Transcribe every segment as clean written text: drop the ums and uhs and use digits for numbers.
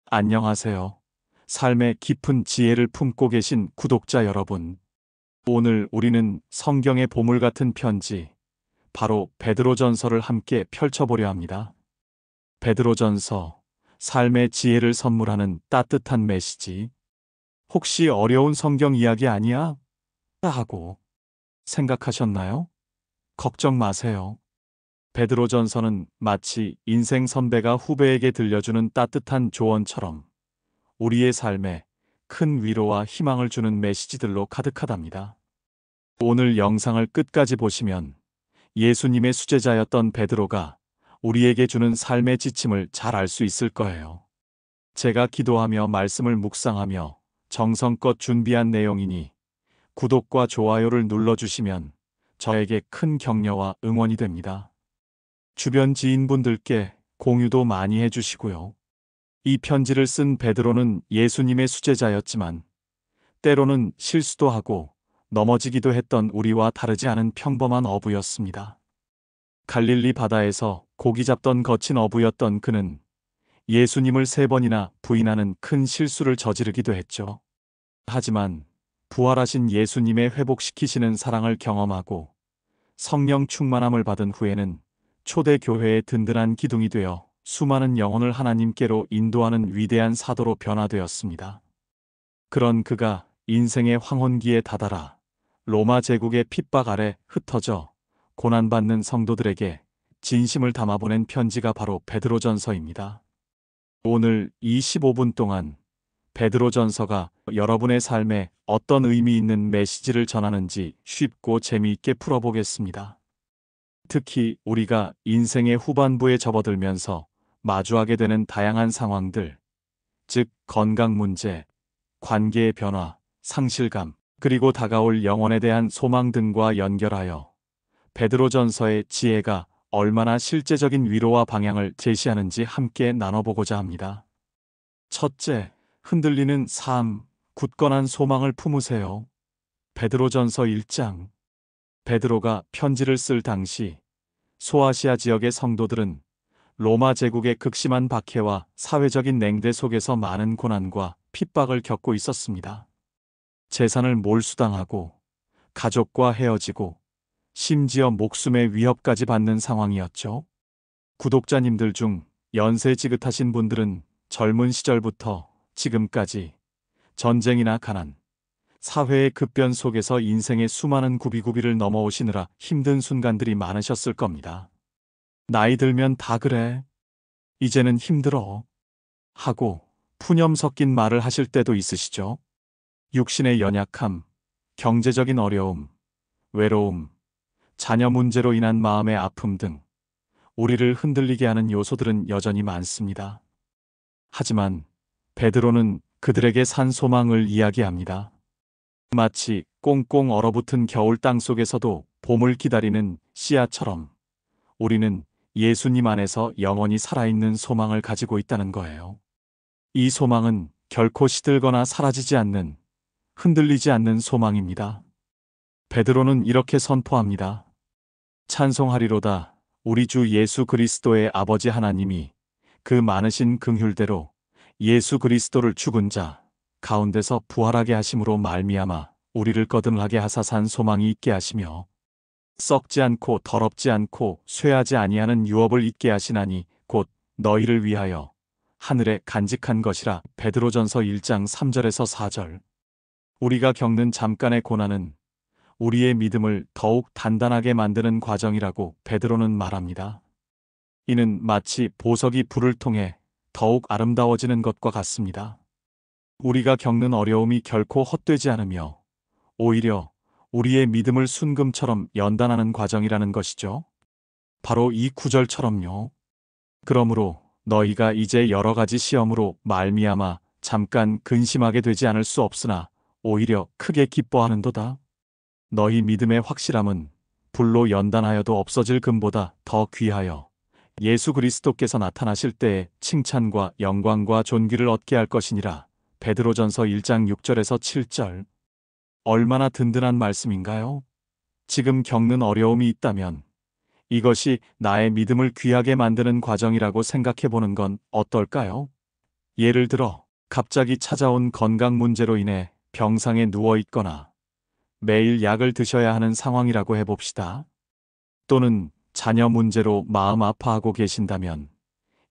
안녕하세요. 삶의 깊은 지혜를 품고 계신 구독자 여러분. 오늘 우리는 성경의 보물 같은 편지, 바로 베드로전서를 함께 펼쳐보려 합니다. 베드로전서, 삶의 지혜를 선물하는 따뜻한 메시지. 혹시 어려운 성경 이야기 아니야? 하고 생각하셨나요? 걱정 마세요. 베드로전서는 마치 인생 선배가 후배에게 들려주는 따뜻한 조언처럼 우리의 삶에 큰 위로와 희망을 주는 메시지들로 가득하답니다. 오늘 영상을 끝까지 보시면 예수님의 수제자였던 베드로가 우리에게 주는 삶의 지침을 잘 알 수 있을 거예요. 제가 기도하며 말씀을 묵상하며 정성껏 준비한 내용이니 구독과 좋아요를 눌러주시면 저에게 큰 격려와 응원이 됩니다. 주변 지인분들께 공유도 많이 해주시고요. 이 편지를 쓴 베드로는 예수님의 수제자였지만 때로는 실수도 하고 넘어지기도 했던 우리와 다르지 않은 평범한 어부였습니다. 갈릴리 바다에서 고기 잡던 거친 어부였던 그는 예수님을 3번이나 부인하는 큰 실수를 저지르기도 했죠. 하지만 부활하신 예수님의 회복시키시는 사랑을 경험하고 성령 충만함을 받은 후에는 초대 교회의 든든한 기둥이 되어 수많은 영혼을 하나님께로 인도하는 위대한 사도로 변화되었습니다. 그런 그가 인생의 황혼기에 다다라 로마 제국의 핍박 아래 흩어져 고난받는 성도들에게 진심을 담아 보낸 편지가 바로 베드로전서입니다. 오늘 이 15분 동안 베드로전서가 여러분의 삶에 어떤 의미 있는 메시지를 전하는지 쉽고 재미있게 풀어보겠습니다. 특히 우리가 인생의 후반부에 접어들면서 마주하게 되는 다양한 상황들, 즉 건강 문제, 관계의 변화, 상실감, 그리고 다가올 영혼에 대한 소망 등과 연결하여 베드로전서의 지혜가 얼마나 실제적인 위로와 방향을 제시하는지 함께 나눠보고자 합니다. 첫째, 흔들리는 삶, 굳건한 소망을 품으세요. 베드로전서 1장. 베드로가 편지를 쓸 당시 소아시아 지역의 성도들은 로마 제국의 극심한 박해와 사회적인 냉대 속에서 많은 고난과 핍박을 겪고 있었습니다. 재산을 몰수당하고 가족과 헤어지고 심지어 목숨의 위협까지 받는 상황이었죠. 구독자님들 중 연세 지긋하신 분들은 젊은 시절부터 지금까지 전쟁이나 가난, 사회의 급변 속에서 인생의 수많은 구비구비를 넘어오시느라 힘든 순간들이 많으셨을 겁니다. 나이 들면 다 그래. 이제는 힘들어. 하고 푸념 섞인 말을 하실 때도 있으시죠? 육신의 연약함, 경제적인 어려움, 외로움, 자녀 문제로 인한 마음의 아픔 등 우리를 흔들리게 하는 요소들은 여전히 많습니다. 하지만 베드로는 그들에게 산 소망을 이야기합니다. 마치 꽁꽁 얼어붙은 겨울 땅 속에서도 봄을 기다리는 씨앗처럼 우리는 예수님 안에서 영원히 살아있는 소망을 가지고 있다는 거예요. 이 소망은 결코 시들거나 사라지지 않는, 흔들리지 않는 소망입니다. 베드로는 이렇게 선포합니다. 찬송하리로다. 우리 주 예수 그리스도의 아버지 하나님이 그 많으신 긍휼대로 예수 그리스도를 죽은 자 가운데서 부활하게 하심으로 말미암아 우리를 거듭나게 하사 산 소망이 있게 하시며 썩지 않고 더럽지 않고 쇠하지 아니하는 유업을 있게 하시나니 곧 너희를 위하여 하늘에 간직한 것이라. 베드로전서 1장 3절에서 4절. 우리가 겪는 잠깐의 고난은 우리의 믿음을 더욱 단단하게 만드는 과정이라고 베드로는 말합니다. 이는 마치 보석이 불을 통해 더욱 아름다워지는 것과 같습니다. 우리가 겪는 어려움이 결코 헛되지 않으며 오히려 우리의 믿음을 순금처럼 연단하는 과정이라는 것이죠. 바로 이 구절처럼요. 그러므로 너희가 이제 여러 가지 시험으로 말미암아 잠깐 근심하게 되지 않을 수 없으나 오히려 크게 기뻐하는도다. 너희 믿음의 확실함은 불로 연단하여도 없어질 금보다 더 귀하여 예수 그리스도께서 나타나실 때에 칭찬과 영광과 존귀를 얻게 할 것이니라. 베드로전서 1장 6절에서 7절. 얼마나 든든한 말씀인가요? 지금 겪는 어려움이 있다면 이것이 나의 믿음을 귀하게 만드는 과정이라고 생각해 보는 건 어떨까요? 예를 들어 갑자기 찾아온 건강 문제로 인해 병상에 누워 있거나 매일 약을 드셔야 하는 상황이라고 해봅시다. 또는 자녀 문제로 마음 아파하고 계신다면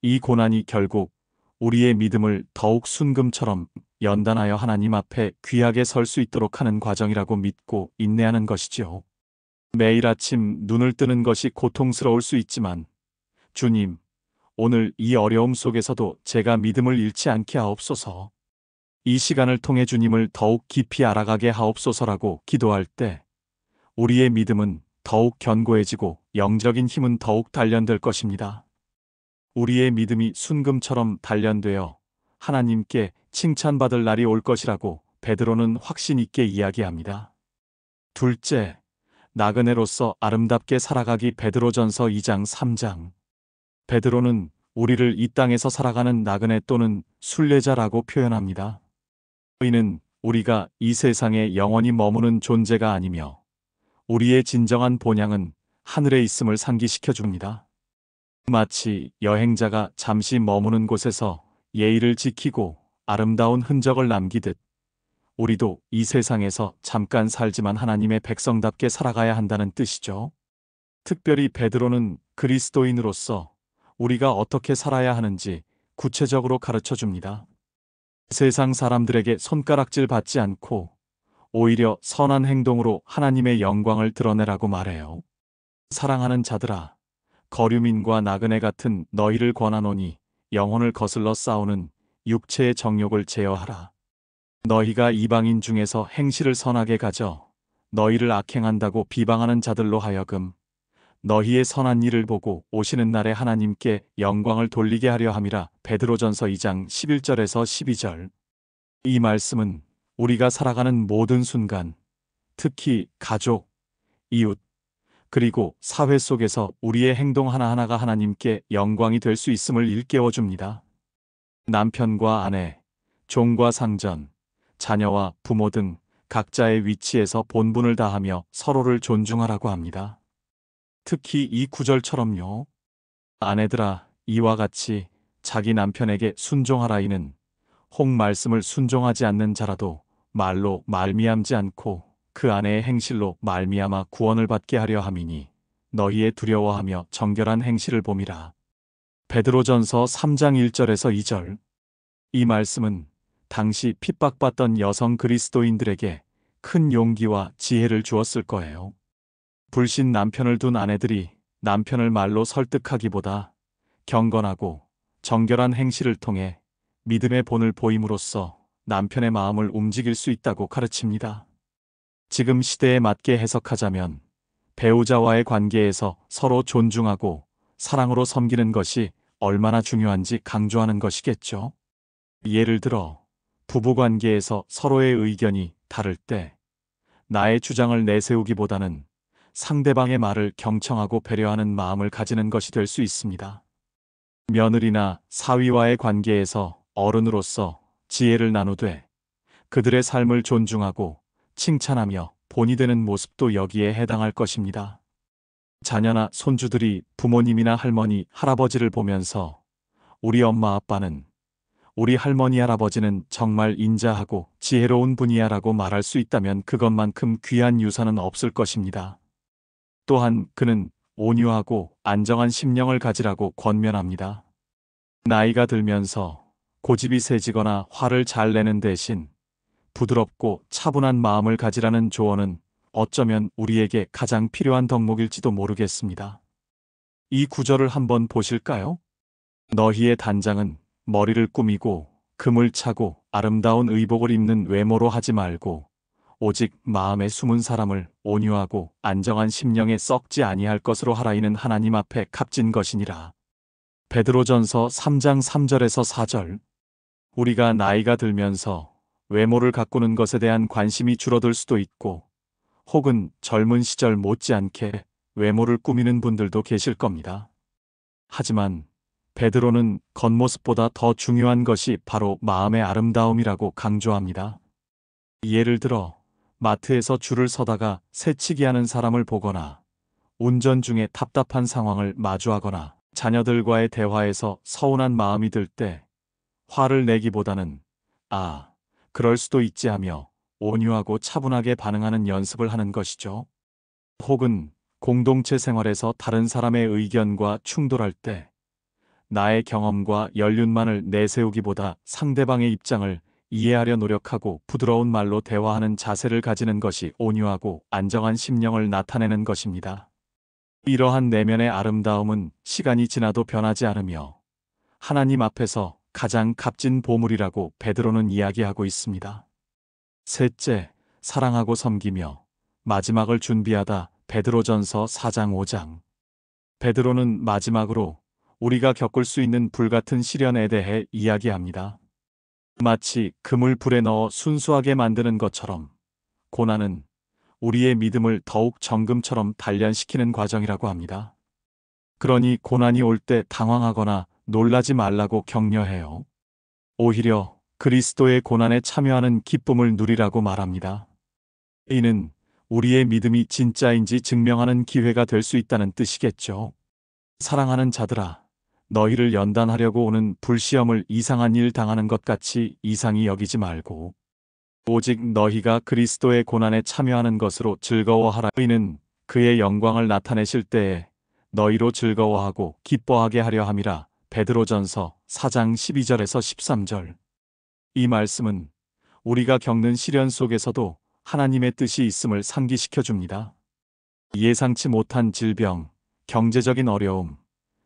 이 고난이 결국 우리의 믿음을 더욱 순금처럼 연단하여 하나님 앞에 귀하게 설 수 있도록 하는 과정이라고 믿고 인내하는 것이지요. 매일 아침 눈을 뜨는 것이 고통스러울 수 있지만 주님, 오늘 이 어려움 속에서도 제가 믿음을 잃지 않게 하옵소서. 이 시간을 통해 주님을 더욱 깊이 알아가게 하옵소서라고 기도할 때 우리의 믿음은 더욱 견고해지고 영적인 힘은 더욱 단련될 것입니다. 우리의 믿음이 순금처럼 단련되어 하나님께 칭찬받을 날이 올 것이라고 베드로는 확신 있게 이야기합니다. 둘째, 나그네로서 아름답게 살아가기. 베드로전서 2장 3장. 베드로는 우리를 이 땅에서 살아가는 나그네 또는 순례자라고 표현합니다. 이는 우리가 이 세상에 영원히 머무는 존재가 아니며 우리의 진정한 본향은 하늘에 있음을 상기시켜 줍니다. 마치 여행자가 잠시 머무는 곳에서 예의를 지키고 아름다운 흔적을 남기듯 우리도 이 세상에서 잠깐 살지만 하나님의 백성답게 살아가야 한다는 뜻이죠. 특별히 베드로는 그리스도인으로서 우리가 어떻게 살아야 하는지 구체적으로 가르쳐 줍니다. 세상 사람들에게 손가락질 받지 않고 오히려 선한 행동으로 하나님의 영광을 드러내라고 말해요. 사랑하는 자들아, 거류민과 나그네 같은 너희를 권하노니 영혼을 거슬러 싸우는 육체의 정욕을 제어하라. 너희가 이방인 중에서 행실을 선하게 가져 너희를 악행한다고 비방하는 자들로 하여금 너희의 선한 일을 보고 오시는 날에 하나님께 영광을 돌리게 하려 함이라. 베드로전서 2장 11절에서 12절. 이 말씀은 우리가 살아가는 모든 순간, 특히 가족, 이웃, 그리고 사회 속에서 우리의 행동 하나하나가 하나님께 영광이 될 수 있음을 일깨워 줍니다. 남편과 아내, 종과 상전, 자녀와 부모 등 각자의 위치에서 본분을 다하며 서로를 존중하라고 합니다. 특히 이 구절처럼요. 아내들아, 이와 같이 자기 남편에게 순종하라. 이는 혹 말씀을 순종하지 않는 자라도 말로 말미암지 않고 그 아내의 행실로 말미암아 구원을 받게 하려 함이니 너희의 두려워하며 정결한 행실을 봄이라. 베드로전서 3장 1절에서 2절. 이 말씀은 당시 핍박받던 여성 그리스도인들에게 큰 용기와 지혜를 주었을 거예요. 불신 남편을 둔 아내들이 남편을 말로 설득하기보다 경건하고 정결한 행실을 통해 믿음의 본을 보임으로써 남편의 마음을 움직일 수 있다고 가르칩니다. 지금 시대에 맞게 해석하자면 배우자와의 관계에서 서로 존중하고 사랑으로 섬기는 것이 얼마나 중요한지 강조하는 것이겠죠. 예를 들어 부부관계에서 서로의 의견이 다를 때 나의 주장을 내세우기보다는 상대방의 말을 경청하고 배려하는 마음을 가지는 것이 될 수 있습니다. 며느리나 사위와의 관계에서 어른으로서 지혜를 나누되 그들의 삶을 존중하고 칭찬하며 본이 되는 모습도 여기에 해당할 것입니다. 자녀나 손주들이 부모님이나 할머니, 할아버지를 보면서 우리 엄마 아빠는, 우리 할머니 할아버지는 정말 인자하고 지혜로운 분이야 라고 말할 수 있다면 그것만큼 귀한 유산은 없을 것입니다. 또한 그는 온유하고 안정한 심령을 가지라고 권면합니다. 나이가 들면서 고집이 세지거나 화를 잘 내는 대신 부드럽고 차분한 마음을 가지라는 조언은 어쩌면 우리에게 가장 필요한 덕목일지도 모르겠습니다. 이 구절을 한번 보실까요? 너희의 단장은 머리를 꾸미고 금을 차고 아름다운 의복을 입는 외모로 하지 말고 오직 마음에 숨은 사람을 온유하고 안정한 심령에 썩지 아니할 것으로 하라. 이는 하나님 앞에 값진 것이니라. 베드로전서 3장 3절에서 4절. 우리가 나이가 들면서 외모를 가꾸는 것에 대한 관심이 줄어들 수도 있고 혹은 젊은 시절 못지않게 외모를 꾸미는 분들도 계실 겁니다. 하지만 베드로는 겉모습보다 더 중요한 것이 바로 마음의 아름다움이라고 강조합니다. 예를 들어 마트에서 줄을 서다가 새치기하는 사람을 보거나 운전 중에 답답한 상황을 마주하거나 자녀들과의 대화에서 서운한 마음이 들 때 화를 내기보다는 그럴 수도 있지 하며 온유하고 차분하게 반응하는 연습을 하는 것이죠. 혹은 공동체 생활에서 다른 사람의 의견과 충돌할 때 나의 경험과 연륜만을 내세우기보다 상대방의 입장을 이해하려 노력하고 부드러운 말로 대화하는 자세를 가지는 것이 온유하고 안정한 심령을 나타내는 것입니다. 이러한 내면의 아름다움은 시간이 지나도 변하지 않으며 하나님 앞에서 가장 값진 보물이라고 베드로는 이야기하고 있습니다. 셋째, 사랑하고 섬기며 마지막을 준비하다. 베드로전서 4장 5장. 베드로는 마지막으로 우리가 겪을 수 있는 불같은 시련에 대해 이야기합니다. 마치 금을 불에 넣어 순수하게 만드는 것처럼 고난은 우리의 믿음을 더욱 정금처럼 단련시키는 과정이라고 합니다. 그러니 고난이 올 때 당황하거나 놀라지 말라고 격려해요. 오히려 그리스도의 고난에 참여하는 기쁨을 누리라고 말합니다. 이는 우리의 믿음이 진짜인지 증명하는 기회가 될 수 있다는 뜻이겠죠. 사랑하는 자들아, 너희를 연단하려고 오는 불시험을 이상한 일 당하는 것 같이 이상히 여기지 말고 오직 너희가 그리스도의 고난에 참여하는 것으로 즐거워하라. 이는 그의 영광을 나타내실 때에 너희로 즐거워하고 기뻐하게 하려 함이라. 베드로전서 4장 12절에서 13절. 이 말씀은 우리가 겪는 시련 속에서도 하나님의 뜻이 있음을 상기시켜 줍니다. 예상치 못한 질병, 경제적인 어려움,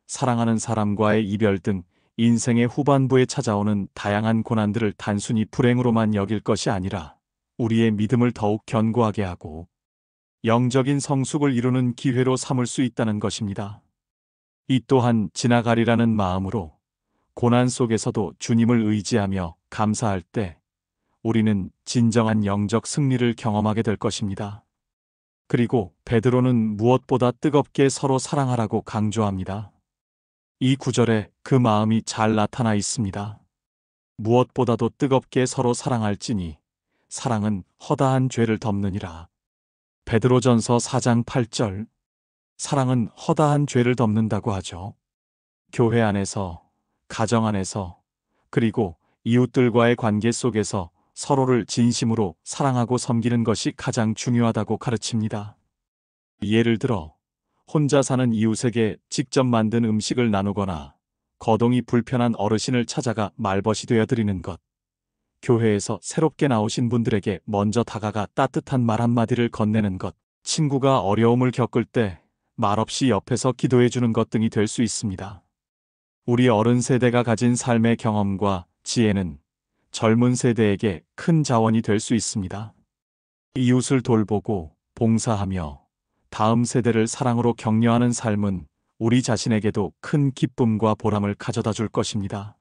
사랑하는 사람과의 이별 등 인생의 후반부에 찾아오는 다양한 고난들을 단순히 불행으로만 여길 것이 아니라 우리의 믿음을 더욱 견고하게 하고 영적인 성숙을 이루는 기회로 삼을 수 있다는 것입니다. 이 또한 지나가리라는 마음으로 고난 속에서도 주님을 의지하며 감사할 때 우리는 진정한 영적 승리를 경험하게 될 것입니다. 그리고 베드로는 무엇보다 뜨겁게 서로 사랑하라고 강조합니다. 이 구절에 그 마음이 잘 나타나 있습니다. 무엇보다도 뜨겁게 서로 사랑할지니 사랑은 허다한 죄를 덮느니라. 베드로전서 4장 8절. 사랑은 허다한 죄를 덮는다고 하죠. 교회 안에서, 가정 안에서, 그리고 이웃들과의 관계 속에서 서로를 진심으로 사랑하고 섬기는 것이 가장 중요하다고 가르칩니다. 예를 들어 혼자 사는 이웃에게 직접 만든 음식을 나누거나 거동이 불편한 어르신을 찾아가 말벗이 되어 드리는 것, 교회에서 새롭게 나오신 분들에게 먼저 다가가 따뜻한 말 한마디를 건네는 것, 친구가 어려움을 겪을 때 말없이 옆에서 기도해 주는 것 등이 될 수 있습니다. 우리 어른 세대가 가진 삶의 경험과 지혜는 젊은 세대에게 큰 자원이 될 수 있습니다. 이웃을 돌보고 봉사하며 다음 세대를 사랑으로 격려하는 삶은 우리 자신에게도 큰 기쁨과 보람을 가져다 줄 것입니다.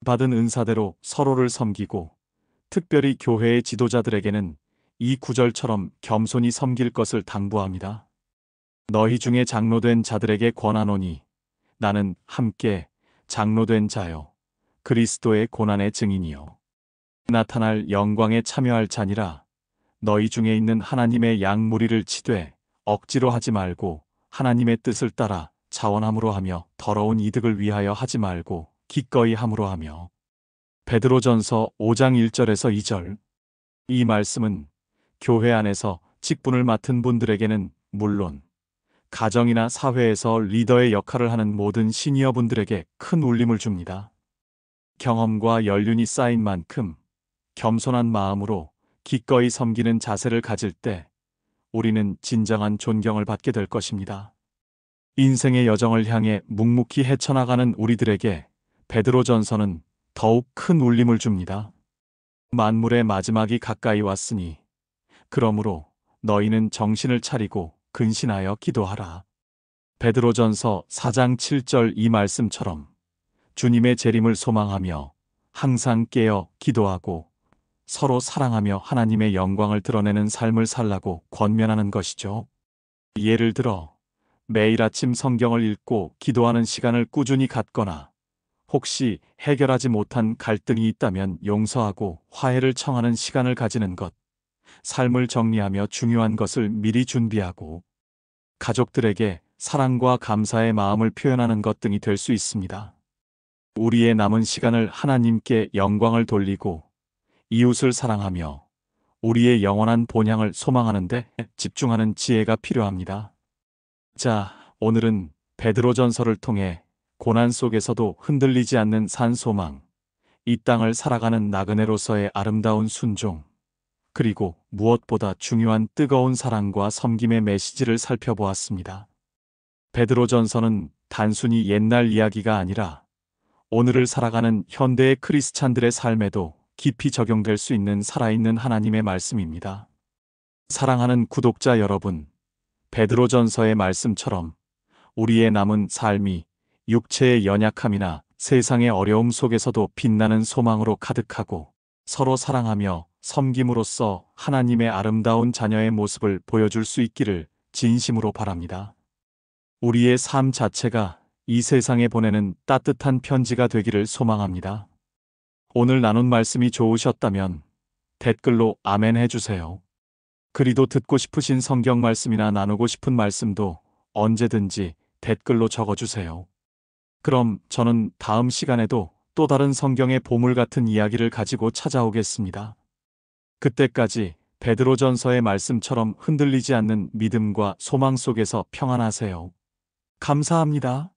받은 은사대로 서로를 섬기고 특별히 교회의 지도자들에게는 이 구절처럼 겸손히 섬길 것을 당부합니다. 너희 중에 장로된 자들에게 권하노니 나는 함께 장로된 자요 그리스도의 고난의 증인이요 나타날 영광에 참여할 자니라. 너희 중에 있는 하나님의 양 무리를 치되 억지로 하지 말고 하나님의 뜻을 따라 자원함으로 하며 더러운 이득을 위하여 하지 말고 기꺼이 함으로 하며. 베드로전서 5장 1절에서 2절. 이 말씀은 교회 안에서 직분을 맡은 분들에게는 물론 가정이나 사회에서 리더의 역할을 하는 모든 시니어 분들에게 큰 울림을 줍니다. 경험과 연륜이 쌓인 만큼 겸손한 마음으로 기꺼이 섬기는 자세를 가질 때 우리는 진정한 존경을 받게 될 것입니다. 인생의 여정을 향해 묵묵히 헤쳐나가는 우리들에게 베드로전서는 더욱 큰 울림을 줍니다. 만물의 마지막이 가까이 왔으니 그러므로 너희는 정신을 차리고 근신하여 기도하라. 베드로전서 4장 7절. 이 말씀처럼 주님의 재림을 소망하며 항상 깨어 기도하고 서로 사랑하며 하나님의 영광을 드러내는 삶을 살라고 권면하는 것이죠. 예를 들어 매일 아침 성경을 읽고 기도하는 시간을 꾸준히 갖거나 혹시 해결하지 못한 갈등이 있다면 용서하고 화해를 청하는 시간을 가지는 것, 삶을 정리하며 중요한 것을 미리 준비하고 가족들에게 사랑과 감사의 마음을 표현하는 것 등이 될 수 있습니다. 우리의 남은 시간을 하나님께 영광을 돌리고 이웃을 사랑하며 우리의 영원한 본향을 소망하는 데 집중하는 지혜가 필요합니다. 자, 오늘은 베드로전서를 통해 고난 속에서도 흔들리지 않는 산소망, 이 땅을 살아가는 나그네로서의 아름다운 순종, 그리고 무엇보다 중요한 뜨거운 사랑과 섬김의 메시지를 살펴보았습니다. 베드로전서는 단순히 옛날 이야기가 아니라 오늘을 살아가는 현대의 크리스찬들의 삶에도 깊이 적용될 수 있는 살아있는 하나님의 말씀입니다. 사랑하는 구독자 여러분, 베드로전서의 말씀처럼 우리의 남은 삶이 육체의 연약함이나 세상의 어려움 속에서도 빛나는 소망으로 가득하고 서로 사랑하며 섬김으로써 하나님의 아름다운 자녀의 모습을 보여줄 수 있기를 진심으로 바랍니다. 우리의 삶 자체가 이 세상에 보내는 따뜻한 편지가 되기를 소망합니다. 오늘 나눈 말씀이 좋으셨다면 댓글로 아멘 해주세요. 그리도 듣고 싶으신 성경 말씀이나 나누고 싶은 말씀도 언제든지 댓글로 적어주세요. 그럼 저는 다음 시간에도 또 다른 성경의 보물 같은 이야기를 가지고 찾아오겠습니다. 그때까지 베드로전서의 말씀처럼 흔들리지 않는 믿음과 소망 속에서 평안하세요. 감사합니다.